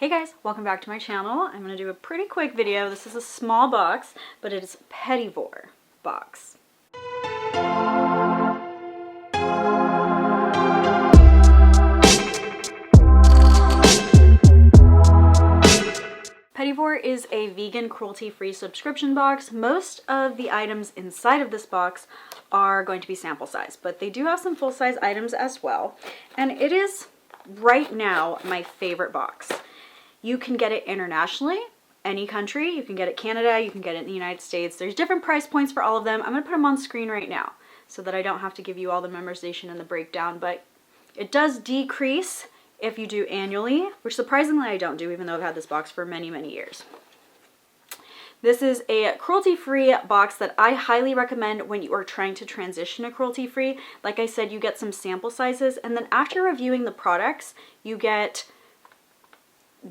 Hey guys, welcome back to my channel. I'm going to do a pretty quick video. This is a small box, but it is a Petit Vour box. Petit Vour is a vegan, cruelty-free subscription box. Most of the items inside of this box are going to be sample size, but they do have some full-size items as well. And it is, right now, my favorite box. You can get it internationally, any country. You can get it Canada, you can get it in the United States. There's different price points for all of them. I'm going to put them on screen right now so that I don't have to give you all the memorization and the breakdown, but it does decrease if you do annually, which surprisingly I don't do, even though I've had this box for many, many years. This is a cruelty-free box that I highly recommend when you are trying to transition to cruelty-free. Like I said, you get some sample sizes, and then after reviewing the products, you get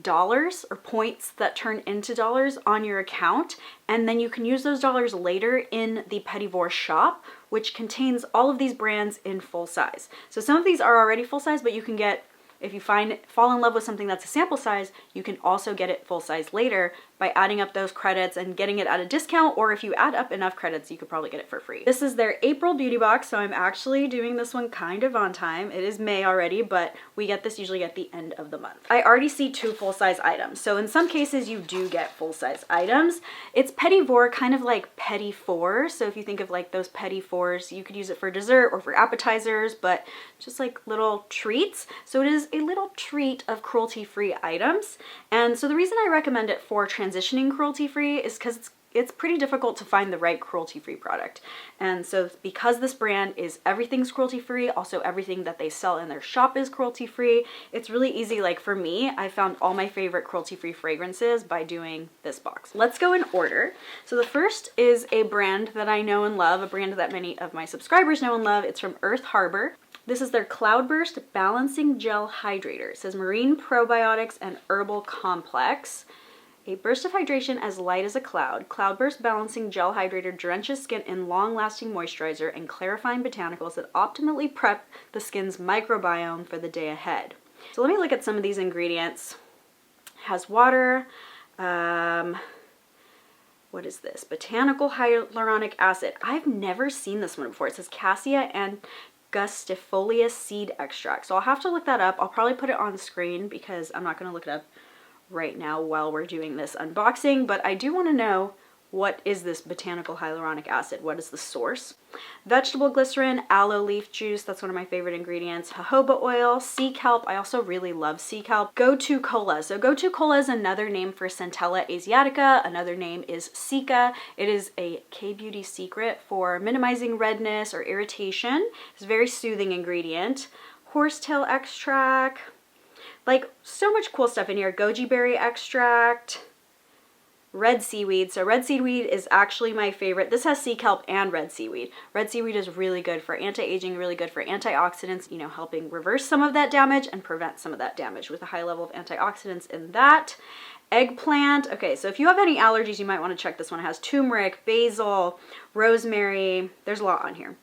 dollars or points that turn into dollars on your account, and then you can use those dollars later in the Petit Vour shop, which contains all of these brands in full size. So some of these are already full size, but you can get, if you fall in love with something that's a sample size, you can also get it full size later by adding up those credits and getting it at a discount, or if you add up enough credits, you could probably get it for free. This is their April beauty box, so I'm actually doing this one kind of on time. It is May already, but we get this usually at the end of the month. I already see 2 full-size items, so in some cases you do get full-size items. It's Petit Vour, kind of like Petit Four, so if you think of like those Petit Fours, you could use it for dessert or for appetizers, but just like little treats. So it is a little treat of cruelty-free items, and so the reason I recommend it for transitioning cruelty-free is because it's pretty difficult to find the right cruelty-free product. And so because this brand is everything's cruelty-free, also everything that they sell in their shop is cruelty-free, it's really easy. Like for me, I found all my favorite cruelty-free fragrances by doing this box. Let's go in order. So the first is a brand that I know and love, a brand that many of my subscribers know and love. It's from Earth Harbor. This is their Cloudburst Balancing Gel Hydrator. It says marine probiotics and herbal complex. A burst of hydration as light as a cloud. Cloudburst Balancing Gel Hydrator drenches skin in long-lasting moisturizer and clarifying botanicals that optimally prep the skin's microbiome for the day ahead. So let me look at some of these ingredients. It has water. What is this? Botanical hyaluronic acid. I've never seen this one before. It says cassia and Gustifolia seed extract. So I'll have to look that up. I'll probably put it on the screen because I'm not going to look it up right now while we're doing this unboxing, but I do want to know, what is this botanical hyaluronic acid? What is the source? Vegetable glycerin, aloe leaf juice, that's one of my favorite ingredients, jojoba oil, sea kelp. I also really love sea kelp. Gotu kola. So Gotu kola is another name for Centella asiatica. Another name is Cica. It is a K-beauty secret for minimizing redness or irritation. It's a very soothing ingredient. Horsetail extract. Like, so much cool stuff in here. Goji berry extract, red seaweed. So red seaweed is actually my favorite. This has sea kelp and red seaweed. Red seaweed is really good for anti-aging, really good for antioxidants, you know, helping reverse some of that damage and prevent some of that damage with a high level of antioxidants in that. Eggplant. Okay, so if you have any allergies, you might want to check this one. It has turmeric, basil, rosemary. There's a lot on here.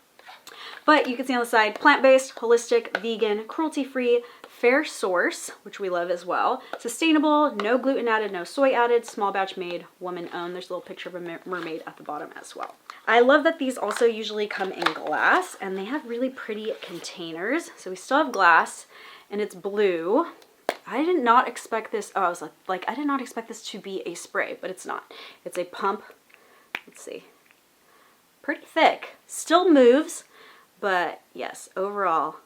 But you can see on the side, plant-based, holistic, vegan, cruelty-free, fair source, which we love as well, sustainable, no gluten added, no soy added, small batch made, woman owned. There's a little picture of a mermaid at the bottom as well. I love that these also usually come in glass, and they have really pretty containers. So we still have glass, and it's blue. I did not expect this. Oh, I was like, I did not expect this to be a spray, but it's not. It's a pump. Let's see. Pretty thick. Still moves. But yes, overall,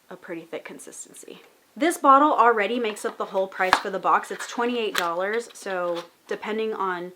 a pretty thick consistency. This bottle already makes up the whole price for the box. It's $28, so depending on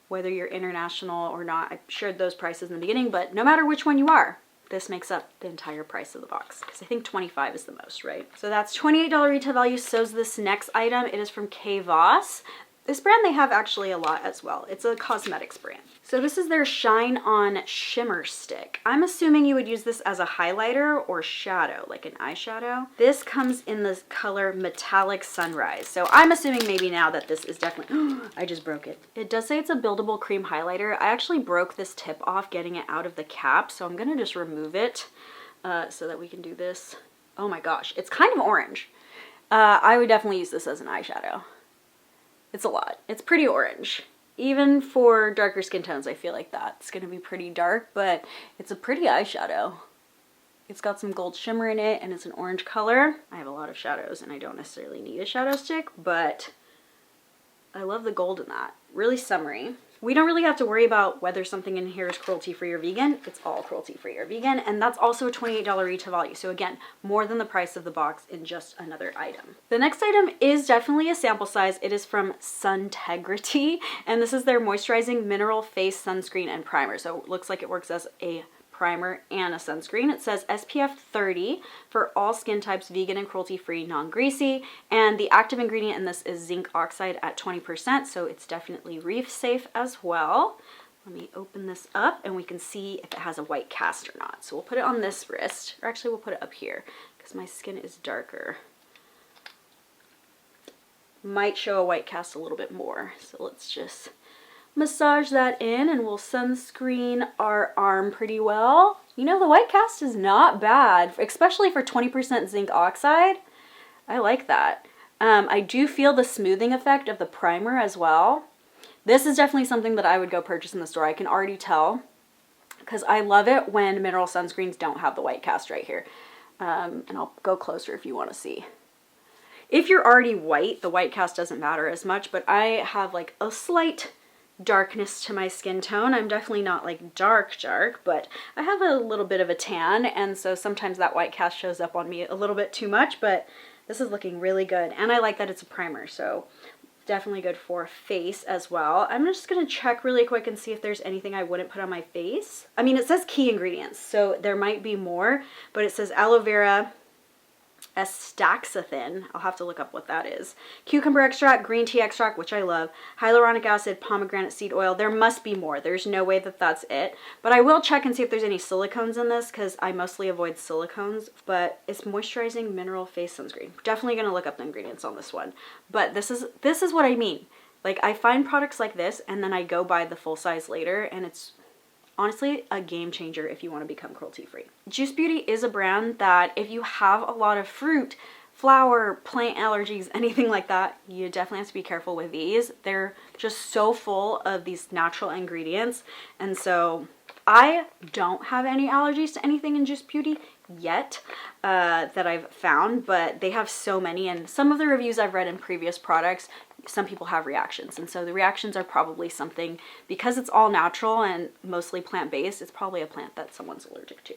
whether you're international or not, I shared those prices in the beginning, but no matter which one you are, this makes up the entire price of the box, because I think $25 is the most, right? So that's $28 retail value. So is this next item. It is from Kvos. This brand they have actually a lot as well. It's a cosmetics brand. So this is their Shine On Shimmer Stick. I'm assuming you would use this as a highlighter or shadow, like an eyeshadow. This comes in the color Metallic Sunrise. So I'm assuming maybe now that this is definitely, I just broke it. It does say it's a buildable cream highlighter. I actually broke this tip off getting it out of the cap, so I'm gonna just remove it so that we can do this. Oh my gosh, it's kind of orange. I would definitely use this as an eyeshadow. It's a lot. It's pretty orange. Even for darker skin tones, I feel like that's gonna be pretty dark, but it's a pretty eyeshadow. It's got some gold shimmer in it and it's an orange color. I have a lot of shadows and I don't necessarily need a shadow stick, but I love the gold in that. Really summery. We don't really have to worry about whether something in here is cruelty-free or vegan. It's all cruelty-free or vegan, and that's also a $28 retail value. So again, more than the price of the box in just another item. The next item is definitely a sample size. It is from Suntegrity, and this is their moisturizing mineral face sunscreen and primer. So it looks like it works as a primer and a sunscreen. It says SPF 30 for all skin types, vegan and cruelty-free, non-greasy, and the active ingredient in this is zinc oxide at 20%, so it's definitely reef safe as well. Let me open this up and we can see if it has a white cast or not. So we'll put it on this wrist, or actually we'll put it up here because my skin is darker. Might show a white cast a little bit more, so let's just massage that in and we'll sunscreen our arm pretty well. You know, the white cast is not bad, especially for 20% zinc oxide. I like that. I do feel the smoothing effect of the primer as well. This is definitely something that I would go purchase in the store. I can already tell because I love it when mineral sunscreens don't have the white cast right here. And I'll go closer if you want to see. If you're already white, the white cast doesn't matter as much, but I have like a slight darkness to my skin tone. I'm definitely not like dark, but I have a little bit of a tan, and so sometimes that white cast shows up on me a little bit too much, but this is looking really good. And I like that it's a primer, so definitely good for face as well. I'm just gonna check really quick and see if there's anything I wouldn't put on my face. I mean, it says key ingredients, so there might be more, but it says aloe vera, astaxanthin, I'll have to look up what that is, cucumber extract, green tea extract, which I love, hyaluronic acid, pomegranate seed oil. There must be more. There's no way that that's it, but I will check and see if there's any silicones in this because I mostly avoid silicones. But it's moisturizing mineral face sunscreen. Definitely gonna look up the ingredients on this one, but this is what I mean. Like, I find products like this and then I go buy the full size later, and it's honestly a game changer if you want to become cruelty-free. Juice Beauty is a brand that if you have a lot of fruit, flower, plant allergies, anything like that, you definitely have to be careful with these. They're just so full of these natural ingredients. And so I don't have any allergies to anything in Juice Beauty yet that I've found, but they have so many, and some of the reviews I've read in previous products, some people have reactions, and so the reactions are probably something, because it's all natural and mostly plant-based, it's probably a plant that someone's allergic to.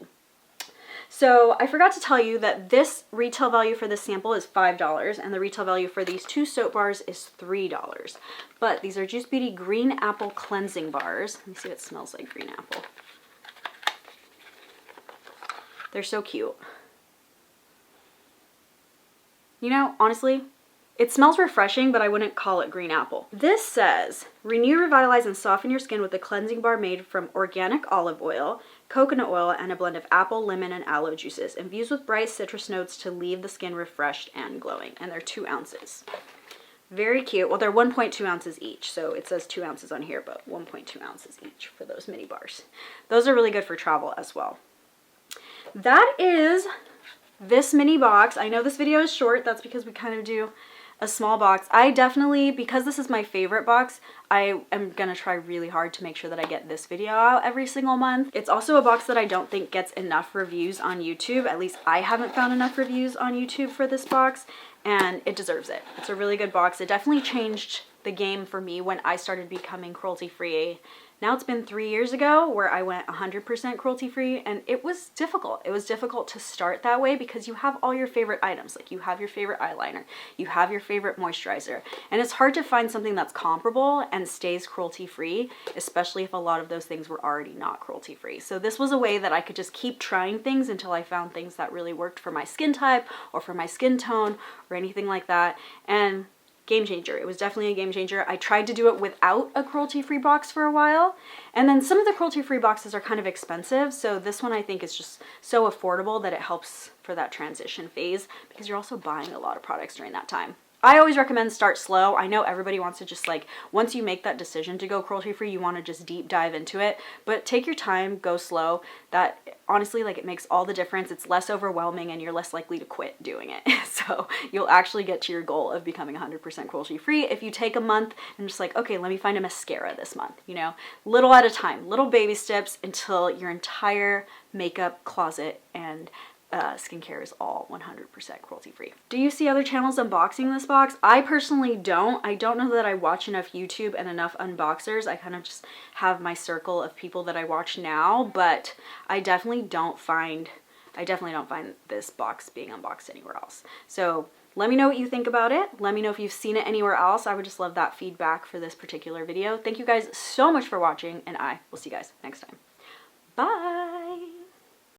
So I forgot to tell you that this retail value for this sample is $5, and the retail value for these 2 soap bars is $3. But these are Juice Beauty Green Apple Cleansing Bars. Let me see what it smells like, green apple. They're so cute. You know, honestly, it smells refreshing, but I wouldn't call it green apple. This says, renew, revitalize, and soften your skin with a cleansing bar made from organic olive oil, coconut oil, and a blend of apple, lemon, and aloe juices, infused with bright citrus notes to leave the skin refreshed and glowing. And they're 2 ounces. Very cute. Well, they're 1.2 ounces each, so it says 2 ounces on here, but 1.2 ounces each for those mini bars. Those are really good for travel as well. That is this mini box. I know this video is short. That's because we kind of do a small box. I definitely, because this is my favorite box, I am gonna try really hard to make sure that I get this video out every single month. It's also a box that I don't think gets enough reviews on YouTube. At least I haven't found enough reviews on YouTube for this box, and it deserves it. It's a really good box. It definitely changed the game for me when I started becoming cruelty-free. Now it's been 3 years ago where I went 100% cruelty-free, and it was difficult. It was difficult to start that way because you have all your favorite items. Like, you have your favorite eyeliner, you have your favorite moisturizer, and it's hard to find something that's comparable and stays cruelty-free, especially if a lot of those things were already not cruelty-free. So this was a way that I could just keep trying things until I found things that really worked for my skin type or for my skin tone or anything like that. And game changer. It was definitely a game changer. I tried to do it without a cruelty-free box for a while, and then some of the cruelty-free boxes are kind of expensive, so this one I think is just so affordable that it helps for that transition phase because you're also buying a lot of products during that time. I always recommend start slow. I know everybody wants to just like, once you make that decision to go cruelty free, you want to just deep dive into it, but take your time, go slow. That honestly, like, it makes all the difference. It's less overwhelming and you're less likely to quit doing it. So you'll actually get to your goal of becoming 100% cruelty free if you take a month and just like, okay, let me find a mascara this month, you know, little at a time, little baby steps until your entire makeup closet and skincare is all 100% cruelty free. Do you see other channels unboxing this box? I personally don't. I don't know that I watch enough YouTube and enough unboxers. I kind of just have my circle of people that I watch now, but I definitely don't find this box being unboxed anywhere else. So let me know what you think about it. Let me know if you've seen it anywhere else. I would just love that feedback for this particular video. Thank you guys so much for watching, and I will see you guys next time. Bye!